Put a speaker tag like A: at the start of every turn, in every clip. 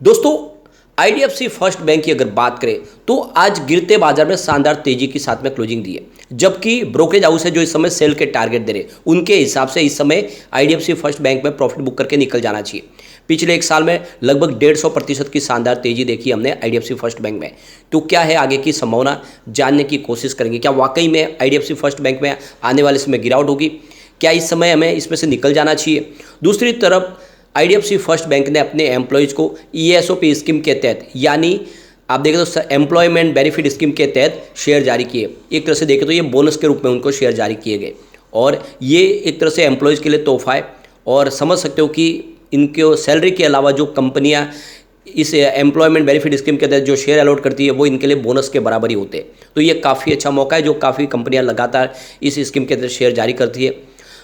A: दोस्तों, IDFC first bank की अगर बात करें तो आज गिरते बाजार में शानदार तेजी के साथ में क्लोजिंग दी है, जबकि ब्रोकरेज हाउस है जो इस समय सेल के टारगेट दे रहे उनके हिसाब से इस समय आईडीएफसी फर्स्ट बैंक में प्रॉफिट बुक करके निकल जाना चाहिए। पिछले एक साल में लगभग 150% की शानदार तेजी देखी हमने आईडीएफसी फर्स्ट बैंक में। तो क्या है आगे की संभावना, जानने की कोशिश करेंगे। क्या वाकई में आईडीएफसी फर्स्ट बैंक में आने वाले समय गिरावट होगी? क्या इस समय हमें इसमें से निकल जाना चाहिए? दूसरी तरफ आईडीएफसी फर्स्ट बैंक ने अपने एम्प्लॉयज़ को ईएसओपी स्कीम के तहत, यानी आप देखें तो एम्प्लॉयमेंट बेनिफिट स्कीम के तहत शेयर जारी किए। एक तरह से देखें तो ये बोनस के रूप में उनको शेयर जारी किए गए और ये एक तरह से एम्प्लॉयज़ के लिए तोहफा है। और समझ सकते हो कि इनके सैलरी के अलावा जो कंपनियां इस एम्प्लॉयमेंट बेनिफिट स्कीम के तहत जो शेयर अलॉट करती है वो इनके लिए बोनस के बराबर ही होते हैं। तो ये काफ़ी अच्छा मौका है जो काफ़ी कंपनियां लगातार इस स्कीम के तहत शेयर जारी करती है।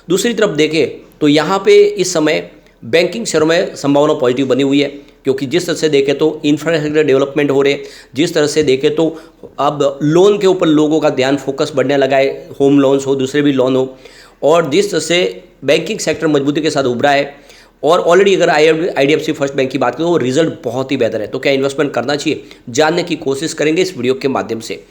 A: दूसरी तरफ देखें तो यहाँ पे इस समय बैंकिंग शेयरों में संभावना पॉजिटिव बनी हुई है, क्योंकि जिस तरह से देखें तो इंफ्रास्ट्रक्चर डेवलपमेंट हो रहे हैं, जिस तरह से देखें तो अब लोन के ऊपर लोगों का ध्यान फोकस बढ़ने लगा है, होम लोन्स हो, दूसरे भी लोन हो, और जिस तरह से बैंकिंग सेक्टर मजबूती के साथ उभरा है। और ऑलरेडी अगर आईडीएफसी फर्स्ट बैंक की बात करें तो रिजल्ट बहुत ही बेहतर है। तो क्या इन्वेस्टमेंट करना चाहिए, जानने की कोशिश करेंगे इस वीडियो के माध्यम से।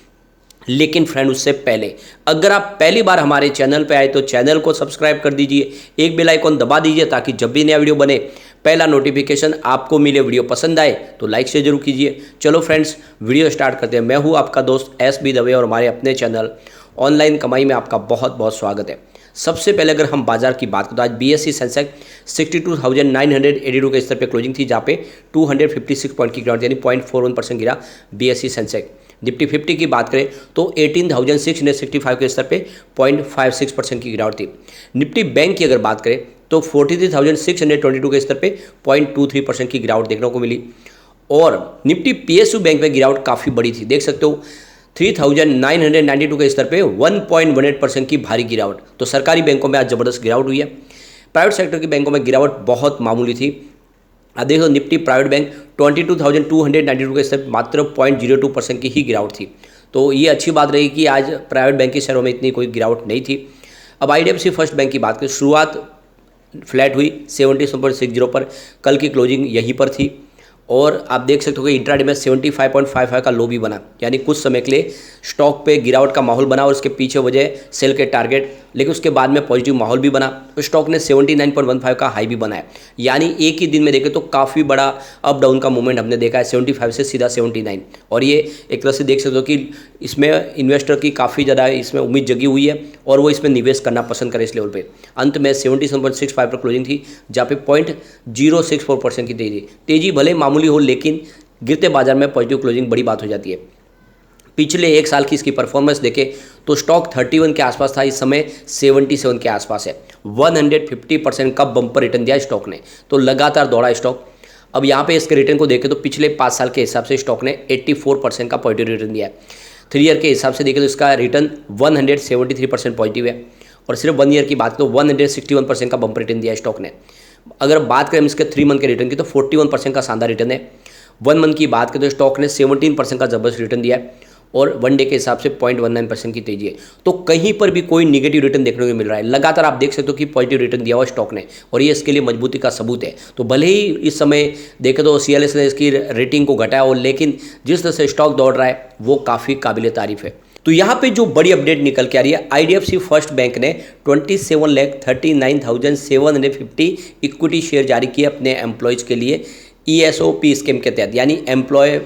A: लेकिन फ्रेंड, उससे पहले अगर आप पहली बार हमारे चैनल पे आए तो चैनल को सब्सक्राइब कर दीजिए, एक बेल आइकॉन दबा दीजिए ताकि जब भी नया वीडियो बने पहला नोटिफिकेशन आपको मिले। वीडियो पसंद आए तो लाइक शेयर जरूर कीजिए। चलो फ्रेंड्स, वीडियो स्टार्ट करते हैं। मैं हूँ आपका दोस्त एस बी दवे और हमारे अपने चैनल ऑनलाइन कमाई में आपका बहुत बहुत स्वागत है। सबसे पहले अगर हम बाजार की बात करें तो आज बीएसई सेंसेक्स 62,982 के स्तर पे क्लोजिंग थी, जहाँ पे 256 पॉइंट की गिरावट यानी 0.41% गिरा बीएसई सेंसेक्स। निफ्टी 50 की बात करें तो 18,665 के स्तर पे 0.56% की गिरावट थी। निफ्टी बैंक की अगर बात करें तो 43,622 के स्तर पे 0.23% की गिरावट देखने को मिली। और निफ्टी पीएसयू बैंक में गिरावट काफ़ी बड़ी थी, देख सकते हो 3,992 के स्तर पे 1.18% की भारी गिरावट। तो सरकारी बैंकों में आज ज़बरदस्त गिरावट हुई है। प्राइवेट सेक्टर की बैंकों में गिरावट बहुत मामूली थी। अब देखो निफ्टी प्राइवेट बैंक 22,292 के स्तर मात्र 0.02% की ही गिरावट थी। तो ये अच्छी बात रही कि आज प्राइवेट बैंक के शेयरों में इतनी कोई गिरावट नहीं थी। अब आईडीएफसी फर्स्ट बैंक की बात करें, शुरुआत फ्लैट हुई 77.60 पर, कल की क्लोजिंग यहीं पर थी। और आप देख सकते हो कि इंट्राडे में 75.55 का लो भी बना, यानी कुछ समय के लिए स्टॉक पे गिरावट का माहौल बना और उसके पीछे वजह सेल के टारगेट, लेकिन उसके बाद में पॉजिटिव माहौल भी बना। तो स्टॉक ने 79.15 का हाई भी बनाया, यानी एक ही दिन में देखें तो काफ़ी बड़ा अप डाउन का मूवमेंट हमने देखा है, 75 से सीधा 79। और ये एक तरह से देख सकते हो कि इसमें इन्वेस्टर की काफ़ी ज़्यादा इसमें उम्मीद जगी हुई है और वो इसमें निवेश करना पसंद करे इस लेवल पे। अंत में 77.65 पर क्लोजिंग थी, जहाँ पे 0.064% की तेजी भले मामूली हो, लेकिन गिरते बाजार में पॉजिटिव क्लोजिंग बड़ी बात हो जाती है। पिछले एक साल की इसकी परफॉर्मेंस देखें तो स्टॉक 31 के आसपास था, इस समय 77 के आसपास है। 150% का बम्पर रिटर्न दिया स्टॉक ने, तो लगातार दौड़ा स्टॉक। अब यहाँ पे इसके रिटर्न को देखें तो पिछले 5 साल के हिसाब से स्टॉक ने 84% का पॉजिटिव रिटर्न दिया है। 3 ईयर के हिसाब से देखें तो इसका रिटर्न 173% पॉजिटिव है। और सिर्फ 1 ईयर की बात तो 161% का बम्पर रिटर्न दिया है स्टॉक ने। अगर बात करें इसके 3 मंथ के रिटर्न की तो 41% का शानदार रिटर्न है। 1 मंथ की बात करें तो स्टॉक ने 17% का जबरदस्त रिटर्न दिया है और 1 डे के हिसाब से 0.19% की तेजी है। तो कहीं पर भी कोई निगेटिव रिटर्न देखने को मिल रहा है, लगातार आप देख सकते हो कि पॉजिटिव रिटर्न दिया हुआ स्टॉक ने, और ये इसके लिए मजबूती का सबूत है। तो भले ही इस समय देखें तो सीएलएस ने इसकी रेटिंग को घटाया हो, लेकिन जिस तरह से स्टॉक दौड़ रहा है वो काफ़ी काबिल तारीफ है। तो यहाँ पे जो बड़ी अपडेट निकल के आ रही है, आईडीएफसी फर्स्ट बैंक ने 27,39,750 इक्विटी शेयर जारी किए अपने एम्प्लॉयज़ के लिए ईएसओपी स्कीम के तहत, यानी एम्प्लॉय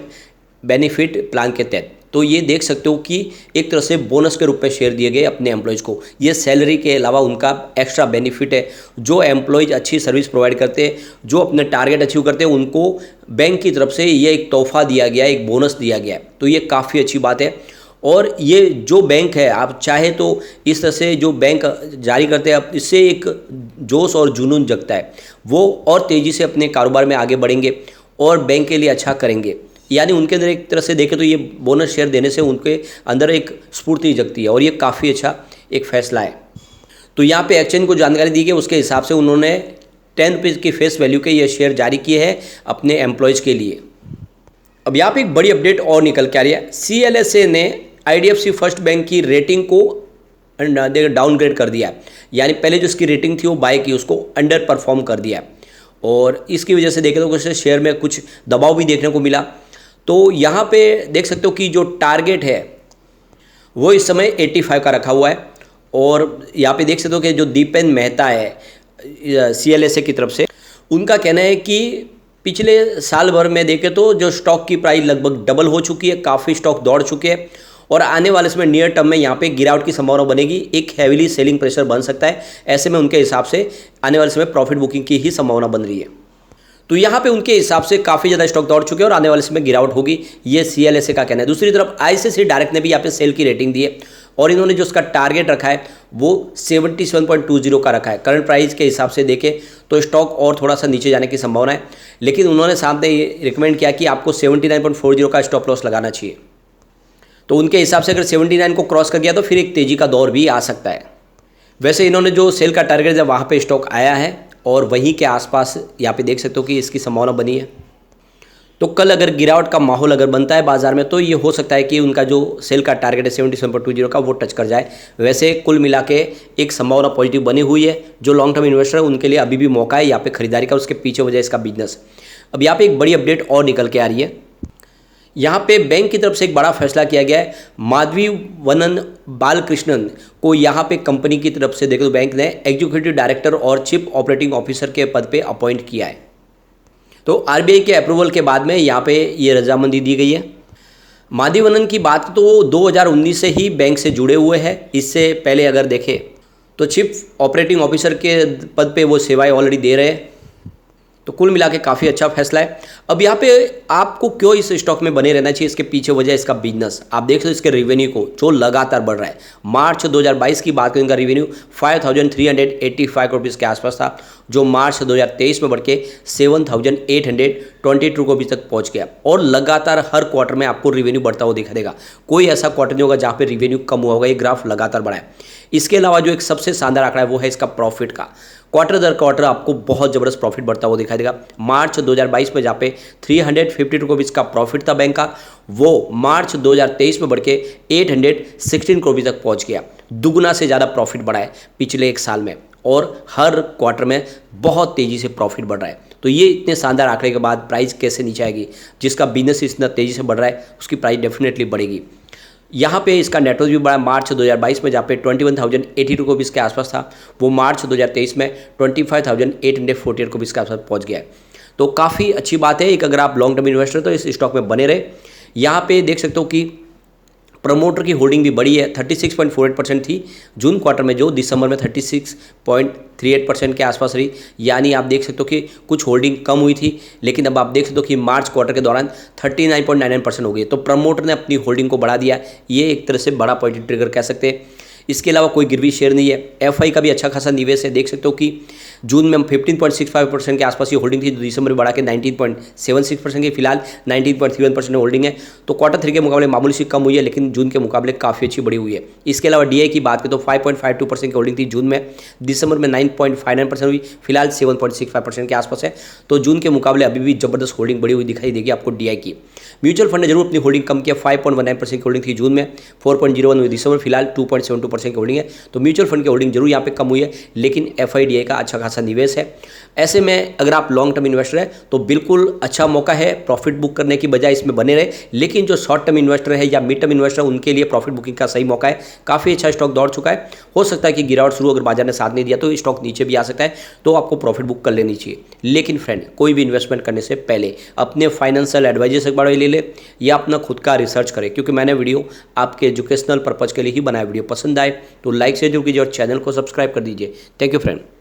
A: बेनिफिट प्लान के तहत। तो ये देख सकते हो कि एक तरह से बोनस के रूप में शेयर दिए गए अपने एम्प्लॉयज़ को। ये सैलरी के अलावा उनका एक्स्ट्रा बेनिफिट है। जो एम्प्लॉयज़ अच्छी सर्विस प्रोवाइड करते हैं, जो अपने टारगेट अचीव करते हैं, उनको बैंक की तरफ से ये एक तोहफा दिया गया है, एक बोनस दिया गया है। तो ये काफ़ी अच्छी बात है। और ये जो बैंक है, आप चाहे तो इस तरह से जो बैंक जारी करते हैं, इससे एक जोश और जुनून जगता है, वो और तेज़ी से अपने कारोबार में आगे बढ़ेंगे और बैंक के लिए अच्छा करेंगे। यानी उनके अंदर एक तरह से देखें तो ये बोनस शेयर देने से उनके अंदर एक स्फूर्ति जगती है और ये काफ़ी अच्छा एक फैसला है। तो यहाँ पे एक्सचेंज को जानकारी दी गई, उसके हिसाब से उन्होंने 10 रुपीज़ की फेस वैल्यू के ये शेयर जारी किए हैं अपने एम्प्लॉयज़ के लिए। अब यहाँ पे एक बड़ी अपडेट और निकल के आ रही है, सीएलएसए ने आईडीएफसी फर्स्ट बैंक की रेटिंग को डाउनग्रेड कर दिया है। यानी पहले जो इसकी रेटिंग थी वो बाय की, उसको अंडर परफॉर्म कर दिया है। और इसकी वजह से देखें तो कुछ शेयर में कुछ दबाव भी देखने को मिला। तो यहाँ पे देख सकते हो कि जो टारगेट है वो इस समय 85 का रखा हुआ है। और यहाँ पे देख सकते हो कि जो दीपेन मेहता है CLSA की तरफ से, उनका कहना है कि पिछले साल भर में देखें तो जो स्टॉक की प्राइस लगभग डबल हो चुकी है, काफ़ी स्टॉक दौड़ चुके हैं और आने वाले समय नियर टर्म में यहाँ पे गिरावट की संभावना बनेगी, एक हैविली सेलिंग प्रेशर बन सकता है। ऐसे में उनके हिसाब से आने वाले समय प्रॉफिट बुकिंग की ही संभावना बन रही है। तो यहाँ पे उनके हिसाब से काफ़ी ज़्यादा स्टॉक दौड़ चुके हैं और आने वाले समय गिरावट होगी, ये CLSA का कहना है। दूसरी तरफ ICICI डायरेक्ट ने भी यहाँ पे सेल की रेटिंग दी है और इन्होंने जो उसका टारगेट रखा है वो 77.20 का रखा है। करंट प्राइस के हिसाब से देखें तो स्टॉक और थोड़ा सा नीचे जाने की संभावना है, लेकिन उन्होंने सामने ये रिकमेंड किया कि आपको 79.40 का स्टॉप लॉस लगाना चाहिए। तो उनके हिसाब से अगर 79 को क्रॉस कर गया तो फिर एक तेज़ी का दौर भी आ सकता है। वैसे इन्होंने जो सेल का टारगेट दिया वहाँ पे स्टॉक आया है और वहीं के आसपास यहाँ पे देख सकते हो कि इसकी संभावना बनी है। तो कल अगर गिरावट का माहौल अगर बनता है बाजार में तो ये हो सकता है कि उनका जो सेल का टारगेट है 77.20 का वो टच कर जाए। वैसे कुल मिला के एक संभावना पॉजिटिव बनी हुई है। जो लॉन्ग टर्म इन्वेस्टर है उनके लिए अभी भी मौका है यहाँ पे खरीदारी का, उसके पीछे वजह इसका बिजनेस। अब यहाँ पे एक बड़ी अपडेट और निकल के आ रही है। यहाँ पे बैंक की तरफ से एक बड़ा फैसला किया गया है। माधवीवनन बालकृष्णन को यहाँ पे कंपनी की तरफ से देखो तो बैंक ने एग्जीक्यूटिव डायरेक्टर और चीफ ऑपरेटिंग ऑफिसर के पद पे अपॉइंट किया है। तो RBI के अप्रूवल के बाद में यहाँ पे ये रजामंदी दी गई है। माधवीवनन की बात तो 2019 से ही बैंक से जुड़े हुए हैं। इससे पहले अगर देखें तो चीफ ऑपरेटिंग ऑफिसर के पद पे वो सेवाएं ऑलरेडी दे रहे हैं। तो कुल मिला के काफ़ी अच्छा फैसला है। अब यहाँ पे आपको क्यों इस स्टॉक में बने रहना चाहिए, इसके पीछे वजह इसका बिजनेस। आप देख सकते हो इसके रेवेन्यू को जो लगातार बढ़ रहा है। मार्च 2022 की बात करें इनका रेवेन्यू 5385 करोड़ रुपये के आसपास था, जो मार्च 2023 में बढ़ के 7822 करोड़ तक पहुँच गया। और लगातार हर क्वार्टर में आपको रेवेन्यू बढ़ता हुआ दिखा देगा। कोई ऐसा क्वार्टर नहीं होगा जहाँ पे रेवेन्यू कम हुआ होगा, ये ग्राफ लगातार बढ़ा है। इसके अलावा जो एक सबसे शानदार आंकड़ा है वो है इसका प्रॉफिट का। क्वार्टर दर क्वार्टर आपको बहुत ज़बरदस्त प्रॉफिट बढ़ता हुआ दिखाई देगा। मार्च 2022 में जहाँ पे 352 करोड़ का प्रॉफिट था बैंक का, वो मार्च 2023 में बढ़ के 816 करोड़ तक पहुँच गया। दुगुना से ज़्यादा प्रॉफिट बढ़ा है पिछले एक साल में और हर क्वार्टर में बहुत तेज़ी से प्रॉफिट बढ़ रहा है। तो ये इतने शानदार आंकड़े के बाद प्राइस कैसे नीचे आएगी? जिसका बिजनेस इतना तेज़ी से बढ़ रहा है उसकी प्राइस डेफिनेटली बढ़ेगी। यहाँ पे इसका नेटवर्थ भी बढ़ा मार्च 2022 में जहाँ पे 21,082 करोड़ के आसपास था, वो मार्च 2023 में 25,848 करोड़ के आसपास पहुँच गया है। तो काफ़ी अच्छी बात है। एक अगर आप लॉन्ग टर्म इन्वेस्टर तो इस स्टॉक में बने रहे। यहाँ पे देख सकते हो कि प्रमोटर की होल्डिंग भी बढ़ी है, 36.48% थी जून क्वार्टर में, जो दिसंबर में 36.38% के आसपास रही। यानी आप देख सकते हो कि कुछ होल्डिंग कम हुई थी, लेकिन अब आप देख सकते हो कि मार्च क्वार्टर के दौरान 39.99% हो गई। तो प्रमोटर ने अपनी होल्डिंग को बढ़ा दिया। ये एक तरह से बड़ा पॉजिटिव ट्रिगर कह सकते हैं। इसके अलावा कोई गिरवी शेयर नहीं है। FI का भी अच्छा खासा निवेश है। देख सकते हो कि जून में हम 15.65% के आसपास ये होल्डिंग थी, दिसंबर में बढ़ा के 19.76% की, फिलहाल 19.31% होल्डिंग है। तो क्वार्टर 3 के मुकाबले मामूली सी कम हुई है, लेकिन जून के मुकाबले काफ़ी अच्छी बढ़ी हुई है। इसके अलावा DI की बात करें तो 5.52% की होल्डिंग थी जून में, दिसंबर में 9.59% हुई, फिलहाल 7.65% के आसपास है। तो जून के मुकाबले अभी भी जबरदस्त होल्डिंग बढ़ी हुई दिखाई देगी आपको DI की। म्यूचुअल फंड ने जरूर अपनी होल्डिंग कम किया, 5.19% की होल्डिंग थी जून में, 4.01 हुई दिसंबर, फिलहाल 2.72% की होल्डिंग है। तो म्यूचुअल फंड की होल्डिंग जरूर यहाँ पे कम हुई है, लेकिन FIDI का अच्छा खासा निवेश है। ऐसे में अगर आप लॉन्ग टर्म इन्वेस्टर है तो बिल्कुल अच्छा मौका है प्रॉफिट बुक करने की बजाय इसमें बने रहे। लेकिन जो शॉर्ट टर्म इन्वेस्टर है या मिड टर्म इन्वेस्टर, उनके लिए प्रॉफिट बुकिंग का सही मौका है। काफ़ी अच्छा स्टॉक दौड़ चुका है। हो सकता है कि गिरावट शुरू अगर बाजार ने साथ नहीं दिया तो स्टॉक नीचे भी आ सकता है, तो आपको प्रॉफिट बुक कर लेनी चाहिए। लेकिन फ्रेंड, कोई भी इन्वेस्टमेंट करने से पहले अपने फाइनेंशियल एडवाइजर से बारे ले ले या अपना खुद का रिसर्च करें, क्योंकि मैंने वीडियो आपके एजुकेशनल पर्पज़ के लिए ही बनाया। वीडियो पसंद आए तो लाइक से जरूर कीजिए और चैनल को सब्सक्राइब कर दीजिए। Thank you friend.